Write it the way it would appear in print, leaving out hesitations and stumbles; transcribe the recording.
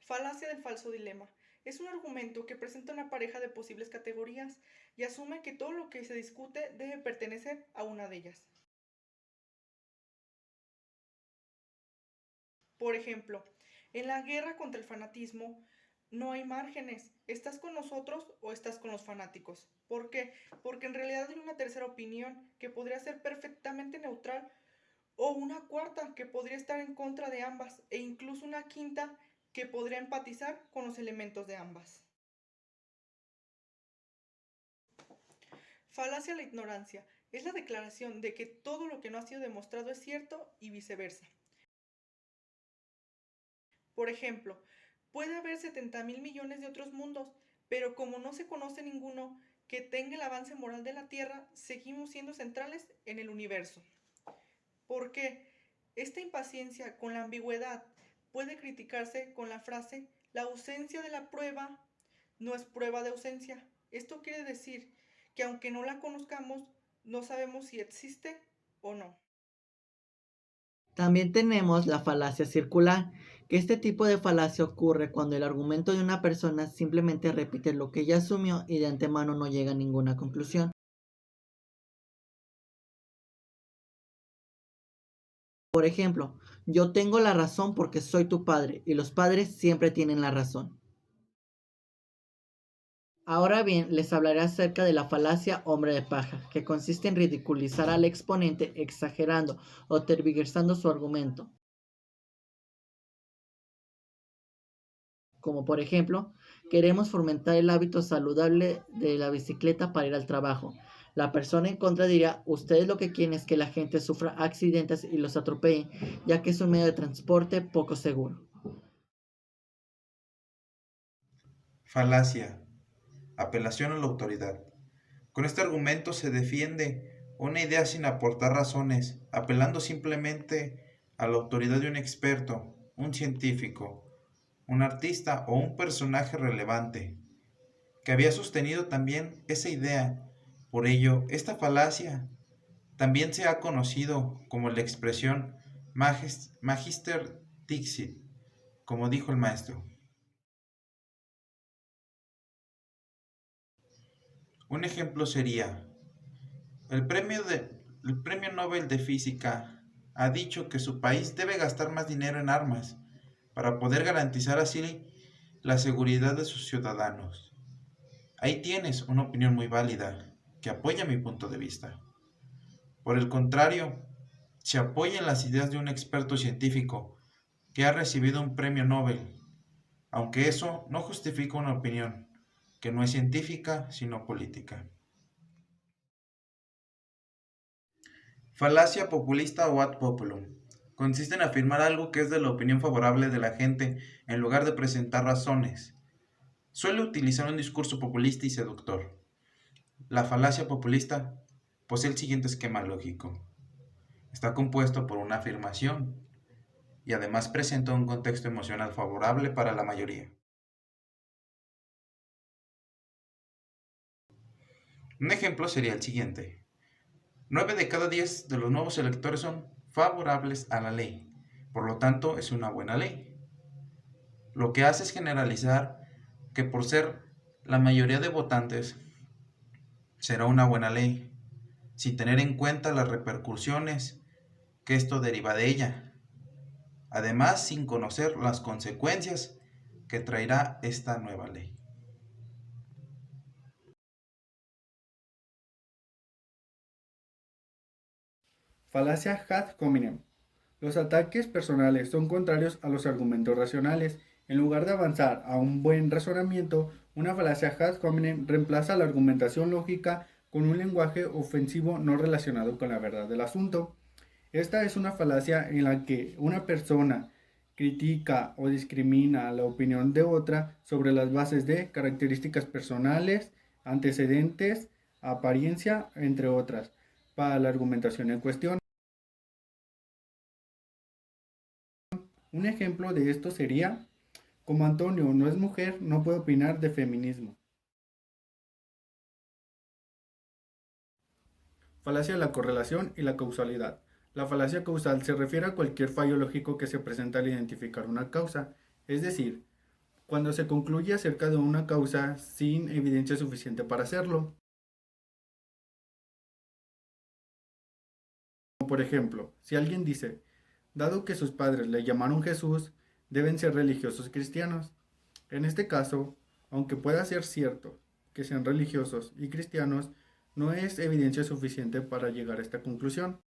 Falacia del falso dilema. Es un argumento que presenta una pareja de posibles categorías y asume que todo lo que se discute debe pertenecer a una de ellas. Por ejemplo, en la guerra contra el fanatismo no hay márgenes. ¿Estás con nosotros o estás con los fanáticos? ¿Por qué? Porque en realidad hay una tercera opinión que podría ser perfectamente neutral o una cuarta que podría estar en contra de ambas e incluso una quinta que podría empatizar con los elementos de ambas. Falacia a la ignorancia. Es la declaración de que todo lo que no ha sido demostrado es cierto y viceversa. Por ejemplo, puede haber 70.000 millones de otros mundos, pero como no se conoce ninguno que tenga el avance moral de la Tierra, seguimos siendo centrales en el universo. ¿Por qué? Esta impaciencia con la ambigüedad puede criticarse con la frase: la ausencia de la prueba no es prueba de ausencia. Esto quiere decir que aunque no la conozcamos, no sabemos si existe o no. También tenemos la falacia circular, que este tipo de falacia ocurre cuando el argumento de una persona simplemente repite lo que ya asumió y de antemano no llega a ninguna conclusión. Por ejemplo, yo tengo la razón porque soy tu padre y los padres siempre tienen la razón. Ahora bien, les hablaré acerca de la falacia hombre de paja, que consiste en ridiculizar al exponente exagerando o tergiversando su argumento. Como por ejemplo, queremos fomentar el hábito saludable de la bicicleta para ir al trabajo. La persona en contra diría: ustedes lo que quieren es que la gente sufra accidentes y los atropellen, ya que es un medio de transporte poco seguro. Falacia. Apelación a la autoridad. Con este argumento se defiende una idea sin aportar razones, apelando simplemente a la autoridad de un experto, un científico, un artista o un personaje relevante, que había sostenido también esa idea. Por ello, esta falacia también se ha conocido como la expresión Magister Dixit, como dijo el maestro. Un ejemplo sería, el premio Nobel de Física ha dicho que su país debe gastar más dinero en armas para poder garantizar así la seguridad de sus ciudadanos. Ahí tienes una opinión muy válida que apoya mi punto de vista. Por el contrario, se apoya en las ideas de un experto científico que ha recibido un premio Nobel, aunque eso no justifica una opinión que no es científica sino política. Falacia populista o ad populum. Consiste en afirmar algo que es de la opinión favorable de la gente en lugar de presentar razones. Suele utilizar un discurso populista y seductor. La falacia populista posee el siguiente esquema lógico. Está compuesto por una afirmación y además presenta un contexto emocional favorable para la mayoría. Un ejemplo sería el siguiente. 9 de cada 10 de los nuevos electores son favorables a la ley. Por lo tanto, es una buena ley. Lo que hace es generalizar que por ser la mayoría de votantes será una buena ley, sin tener en cuenta las repercusiones que esto deriva de ella. Además, sin conocer las consecuencias que traerá esta nueva ley. Falacia ad hominem. Los ataques personales son contrarios a los argumentos racionales. En lugar de avanzar a un buen razonamiento, una falacia ad hominem reemplaza la argumentación lógica con un lenguaje ofensivo no relacionado con la verdad del asunto. Esta es una falacia en la que una persona critica o discrimina la opinión de otra sobre las bases de características personales, antecedentes, apariencia, entre otras, para la argumentación en cuestión. Un ejemplo de esto sería: como Antonio no es mujer, no puede opinar de feminismo. Falacia de la correlación y la causalidad. La falacia causal se refiere a cualquier fallo lógico que se presenta al identificar una causa, es decir, cuando se concluye acerca de una causa sin evidencia suficiente para hacerlo. Como por ejemplo, si alguien dice, dado que sus padres le llamaron Jesús, deben ser religiosos cristianos. En este caso, aunque pueda ser cierto que sean religiosos y cristianos, no es evidencia suficiente para llegar a esta conclusión.